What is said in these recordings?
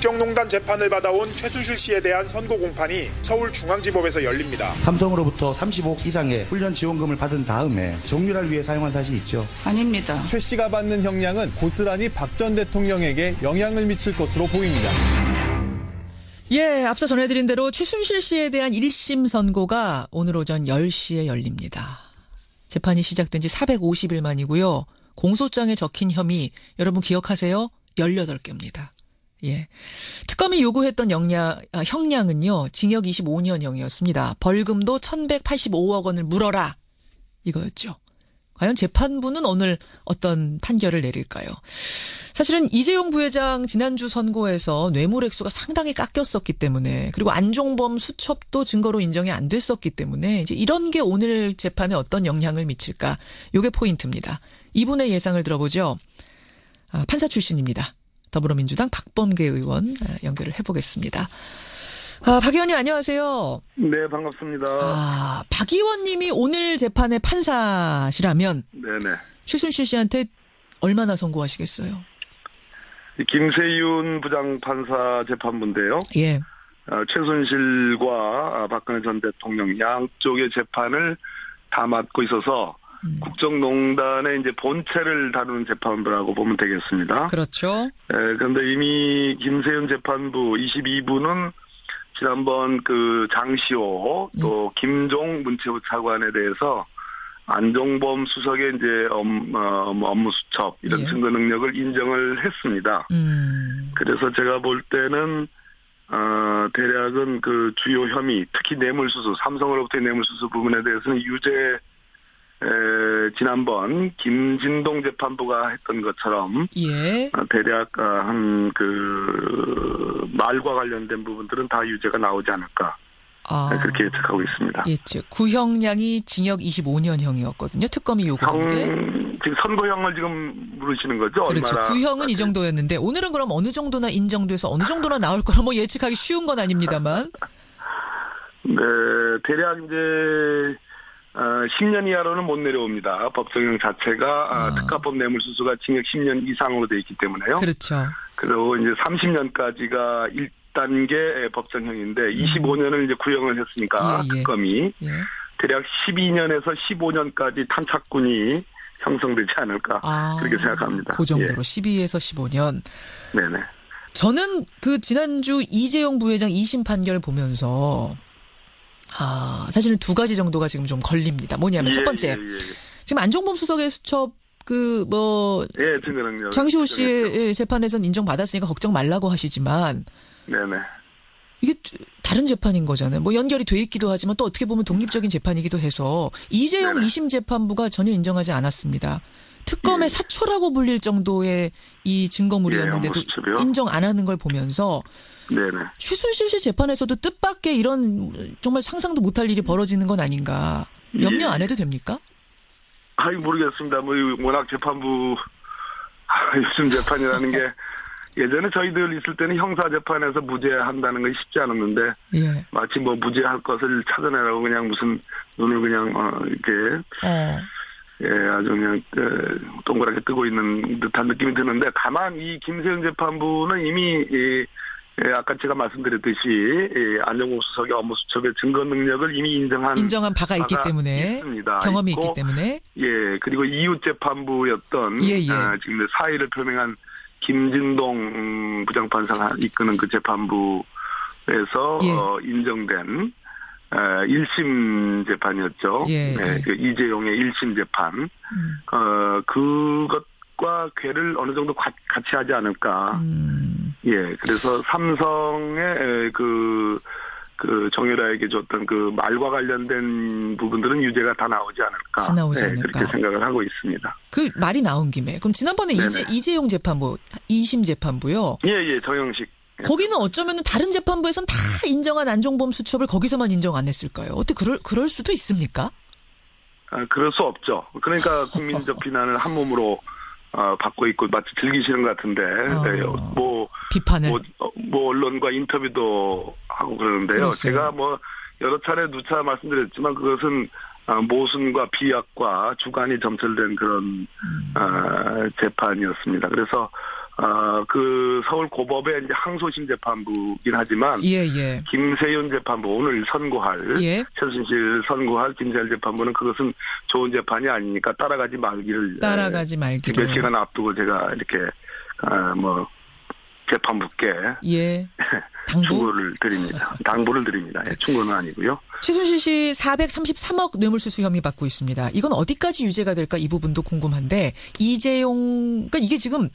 국정농단 재판을 받아온 최순실 씨에 대한 선고 공판이 서울중앙지법에서 열립니다. 삼성으로부터 35억 이상의 훈련 지원금을 받은 다음에 정유라를 위해 사용한 사실이 있죠. 아닙니다. 최 씨가 받는 형량은 고스란히 박 전 대통령에게 영향을 미칠 것으로 보입니다. 예, 앞서 전해드린 대로 최순실 씨에 대한 1심 선고가 오늘 오전 10시에 열립니다. 재판이 시작된 지 450일 만이고요. 공소장에 적힌 혐의 여러분 기억하세요? 18개입니다. 예. 특검이 요구했던 형량은요. 징역 25년형이었습니다. 벌금도 1,185억 원을 물어라. 이거였죠. 과연 재판부는 오늘 어떤 판결을 내릴까요? 사실은 이재용 부회장 지난주 선고에서 뇌물 액수가 상당히 깎였었기 때문에 그리고 안종범 수첩도 증거로 인정이 안 됐었기 때문에 이제 이런 게 오늘 재판에 어떤 영향을 미칠까? 이게 포인트입니다. 이분의 예상을 들어보죠. 판사 출신입니다. 더불어민주당 박범계 의원 연결을 해보겠습니다. 박 의원님 안녕하세요. 네, 반갑습니다. 박 의원님이 오늘 재판의 판사시라면 네네. 최순실 씨한테 얼마나 선고하시겠어요? 김세윤 부장판사 재판부인데요. 예. 최순실과 박근혜 전 대통령 양쪽의 재판을 다 맡고 있어서 국정농단의 이제 본체를 다루는 재판부라고 보면 되겠습니다. 그렇죠. 그런데 이미 김세윤 재판부 22부는 지난번 그 장시호 또 김종 문체부 차관에 대해서 안종범 수석의 이제 업무 수첩 이런 증거 능력을 인정을 했습니다. 그래서 제가 볼 때는 대략은 그 주요 혐의 특히 뇌물수수 삼성으로부터의 뇌물수수 부분에 대해서는 유죄 지난번 김진동 재판부가 했던 것처럼 대략 한 그 말과 관련된 부분들은 다 유죄가 나오지 않을까 그렇게 예측하고 있습니다. 예측. 구형량이 징역 25년형이었거든요. 특검이 요구한 게. 지금 선고형을 지금 물으시는 거죠? 그렇죠. 구형은 이 정도였는데 오늘은 그럼 어느 정도나 인정돼서 어느 정도나 나올 거라 뭐 예측하기 쉬운 건 아닙니다만. 네, 대략 이제 10년 이하로는 못 내려옵니다. 법정형 자체가 특가법 뇌물수수가 징역 10년 이상으로 돼 있기 때문에요. 그렇죠. 그리고 이제 30년까지가 1단계 법정형인데 25년을 이제 구형을 했으니까 특검이 대략 12년에서 15년까지 탄착군이 형성되지 않을까 그렇게 생각합니다. 그 정도로 12에서 15년. 네네. 저는 그 지난주 이재용 부회장 2심 판결 보면서 사실은 두 가지 정도가 지금 좀 걸립니다. 뭐냐면 첫 번째, 지금 안종범 수석의 수첩 증거 능력 장시호 씨의 재판에서는 인정받았으니까 걱정 말라고 하시지만, 네네. 이게 다른 재판인 거잖아요. 뭐 연결이 돼 있기도 하지만 또 어떻게 보면 독립적인 재판이기도 해서 이재용 2심 재판부가 전혀 인정하지 않았습니다. 특검의 사초라고 불릴 정도의 이 증거물이었는데도 인정 안 하는 걸 보면서 최순실 씨 재판에서도 뜻밖의 이런 정말 상상도 못할 일이 벌어지는 건 아닌가. 염려 안 해도 됩니까? 모르겠습니다. 뭐 워낙 재판부 요즘 재판이라는 게 예전에 저희들 있을 때는 형사재판에서 무죄한다는 것이 쉽지 않았는데 마치 뭐 무죄할 것을 찾아내라고 그냥 무슨 눈을 그냥 이렇게 아주 그냥 동그랗게 뜨고 있는 듯한 느낌이 드는데 다만 이 김세윤 재판부는 이미 아까 제가 말씀드렸듯이 안종범 수석의 업무 수첩의 증거 능력을 이미 인정한 바가 있기 때문에 있습니다. 경험이 있기 때문에 그리고 이웃 재판부였던 지금 사의를 표명한 김진동 부장판사가 이끄는 그 재판부에서 인정된 1심 재판이었죠. 그 이재용의 1심 재판. 그것과 괴를 어느 정도 같이 하지 않을까. 그래서 삼성의 그 정유라에게 줬던 그 말과 관련된 부분들은 유죄가 다 나오지 않을까. 다 나오지 않을까. 그렇게 생각을 하고 있습니다. 그 말이 나온 김에. 그럼 지난번에 이재용 재판부, 2심 재판부요. 정영식. 거기는 어쩌면은 다른 재판부에선 다 인정한 안종범 수첩을 거기서만 인정 안 했을까요? 어떻게 그럴 수도 있습니까? 그럴 수 없죠. 그러니까 국민적 비난을 한 몸으로 받고 있고 마치 즐기시는 것 같은데 비판을 뭐 언론과 인터뷰도 하고 그러는데요. 그렇어요. 제가 뭐 여러 차례 누차 말씀드렸지만 그것은 모순과 비약과 주관이 점철된 그런 재판이었습니다. 그래서 그 서울고법의 이제 항소심 재판부긴 하지만 예. 김세윤 재판부 오늘 선고할 최순실 선고할 김세윤 재판부는 그것은 좋은 재판이 아니니까 따라가지 말기를 몇 시간 앞두고 제가 이렇게 재판부께 충고를 드립니다. 당부를 드립니다. 충고는 아니고요. 최순실 씨 433억 뇌물수수 혐의 받고 있습니다. 이건 어디까지 유죄가 될까 이 부분도 궁금한데 그러니까 이게 지금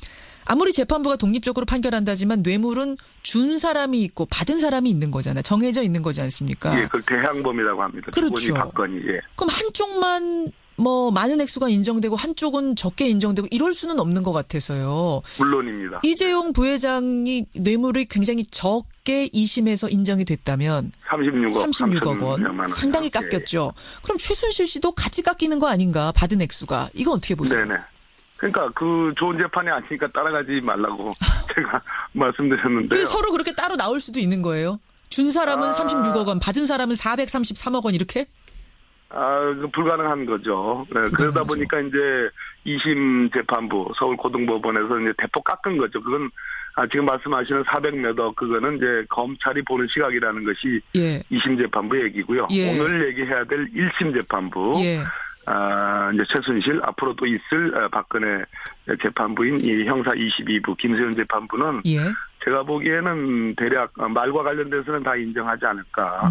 아무리 재판부가 독립적으로 판결한다지만 뇌물은 준 사람이 있고 받은 사람이 있는 거잖아요. 정해져 있는 거지 않습니까? 예, 그걸 대항범이라고 합니다. 그렇죠. 주거니 받거니. 예. 그럼 한쪽만 많은 액수가 인정되고 한쪽은 적게 인정되고 이럴 수는 없는 것 같아서요. 물론입니다. 이재용 부회장이 뇌물이 굉장히 적게 2심에서 인정이 됐다면 36억 원 상당히 깎였죠. 그럼 최순실 씨도 같이 깎이는 거 아닌가 받은 액수가. 이건 어떻게 보세요? 네네. 그러니까 그 좋은 재판이 아니니까 따라가지 말라고 제가 말씀드렸는데요. 서로 그렇게 따로 나올 수도 있는 거예요? 준 사람은 36억 원, 받은 사람은 433억 원 이렇게? 불가능한 거죠. 네, 그러다 보니까 이제 2심 재판부 서울고등법원에서 이제 대폭 깎은 거죠. 그건 지금 말씀하시는 400몇억 그거는 이제 검찰이 보는 시각이라는 것이 2심 재판부 얘기고요. 오늘 얘기해야 될 1심 재판부. 이제 최순실 앞으로 또 있을 박근혜 재판부인 이 형사 22부 김세윤 재판부는 제가 보기에는 대략 말과 관련돼서는 다 인정하지 않을까.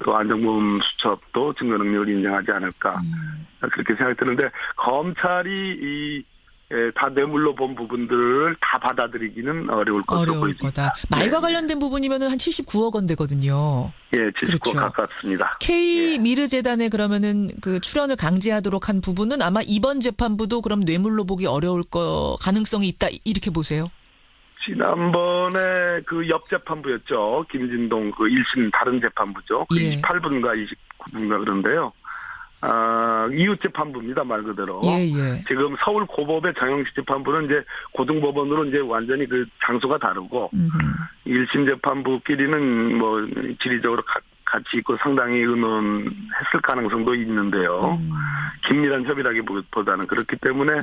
또 안정범 수첩도 증거 능력을 인정하지 않을까. 그렇게 생각이 드는데 검찰이 다 뇌물로 본 부분들을 다 받아들이기는 어려울 것으로 보입니다. 말과 관련된 부분이면은 한 79억 원 되거든요. 예, 79억 가깝습니다. K 미르 재단에 그러면은 그 출연을 강제하도록 한 부분은 아마 이번 재판부도 그럼 뇌물로 보기 어려울 가능성이 있다 이렇게 보세요. 지난번에 그 옆 재판부였죠. 김진동 그 1심 다른 재판부죠. 그 28분과 29분과 그런데요. 이웃 재판부입니다, 말 그대로. 지금 서울 고법의 정영식 재판부는 이제 고등법원으로 이제 완전히 그 장소가 다르고, 1심 재판부끼리는 지리적으로 같이 있고 상당히 의논했을 가능성도 있는데요. 긴밀한 협의라기보다는 그렇기 때문에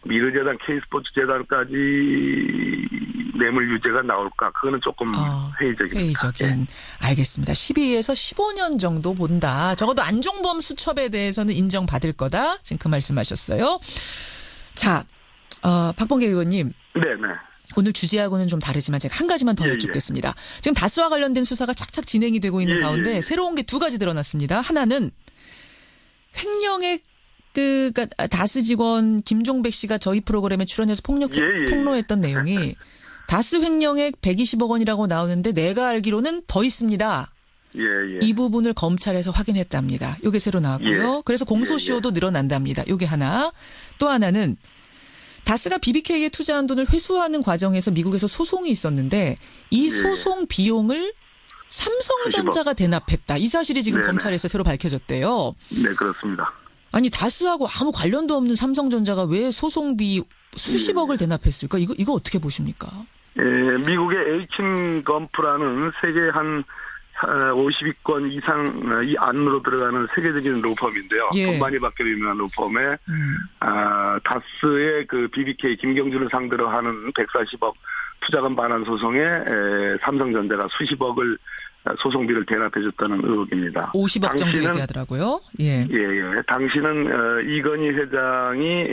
미르재단, K스포츠재단까지 뇌물 유죄가 나올까? 그거는 조금 회의적입니다. 알겠습니다. 12에서 15년 정도 본다. 적어도 안종범 수첩에 대해서는 인정받을 거다. 지금 그 말씀하셨어요. 자, 박범계 의원님. 네네. 오늘 주제하고는 좀 다르지만 제가 한 가지만 더 여쭙겠습니다. 지금 다스와 관련된 수사가 착착 진행이 되고 있는 가운데 새로운 게 두 가지 드러났습니다. 하나는 횡령액 그러니까 다스 직원 김종백 씨가 저희 프로그램에 출연해서 폭로했던 내용이 다스 횡령액 120억 원이라고 나오는데 내가 알기로는 더 있습니다. 이 부분을 검찰에서 확인했답니다. 이게 새로 나왔고요. 그래서 공소시효도 늘어난답니다. 이게 하나. 또 하나는 다스가 BBK에 투자한 돈을 회수하는 과정에서 미국에서 소송이 있었는데 이 소송 비용을 삼성전자가 대납했다. 이 사실이 지금 검찰에서 새로 밝혀졌대요. 네, 그렇습니다. 아니 다스하고 아무 관련도 없는 삼성전자가 왜 소송비 수십억을 대납했을까? 이거 어떻게 보십니까? 미국의 에이킨검프라는 세계 한 50위권 이상 이 안으로 들어가는 세계적인 로펌인데요. 돈 많이 받게 유명한 로펌에 다스의 그 BBK 김경준을 상대로 하는 140억 투자금 반환 소송에 삼성전자가 수십억을 소송비를 대납해줬다는 의혹입니다. 50억 정도 얘기하더라고요. 당시는 이건희 회장이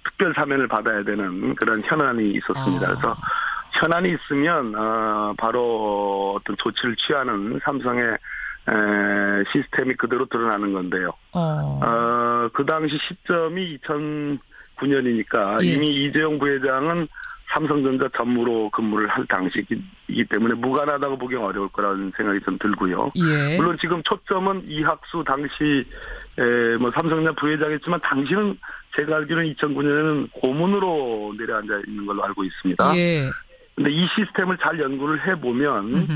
특별 사면을 받아야 되는 그런 현안이 있었습니다. 그래서 현안이 있으면 바로 어떤 조치를 취하는 삼성의 시스템이 그대로 드러나는 건데요. 그 당시 시점이 2009년이니까 이미 이재용 부회장은 삼성전자 전무로 근무를 할 당시이기 때문에 무관하다고 보기 어려울 거라는 생각이 좀 들고요. 물론 지금 초점은 이학수 당시 삼성전자 부회장이었지만 당시는 제가 알기로는 2009년에는 고문으로 내려앉아 있는 걸로 알고 있습니다. 근데 이 시스템을 잘 연구를 해보면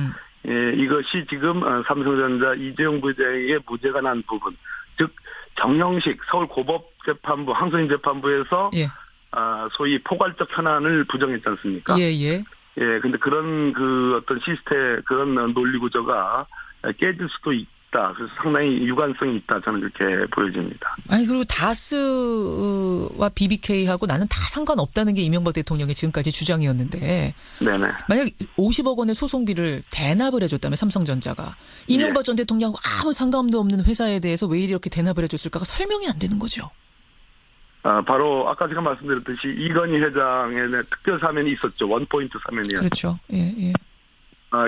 이것이 지금 삼성전자 이재용 부회장에게 무죄가 난 부분, 즉 정형식 서울고법재판부 항소심 재판부에서 소위 포괄적 현안을 부정했지 않습니까? 근데 그런 그 어떤 시스템 그런 논리 구조가 깨질 수도 있다. 그래서 상당히 유관성이 있다. 저는 그렇게 보여집니다. 아니 그리고 다스와 BBK하고 나는 다 상관없다는 게 이명박 대통령의 지금까지 주장이었는데 네네. 만약 50억 원의 소송비를 대납을 해줬다면 삼성전자가 이명박 전 대통령하고 아무 상관도 없는 회사에 대해서 왜 이렇게 대납을 해줬을까가 설명이 안 되는 거죠. 바로 아까 제가 말씀드렸듯이 이건희 회장의 특별 사면이 있었죠. 원포인트 사면이요. 그렇죠. 예.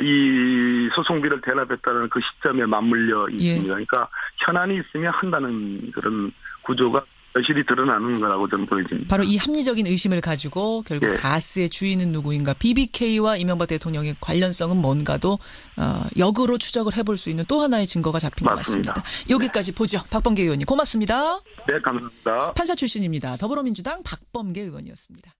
이 소송비를 대납했다는 그 시점에 맞물려 있습니다. 예. 그러니까 현안이 있으면 한다는 그런 구조가 여실히 드러나는 거라고 저는 보여집니다. 바로 이 합리적인 의심을 가지고 결국 예. 다스의 주인은 누구인가, BBK와 이명박 대통령의 관련성은 뭔가도 역으로 추적을 해볼 수 있는 또 하나의 증거가 잡힌 맞습니다. 것 같습니다. 여기까지 보죠. 박범계 의원님 고맙습니다. 네, 감사합니다. 판사 출신입니다. 더불어민주당 박범계 의원이었습니다.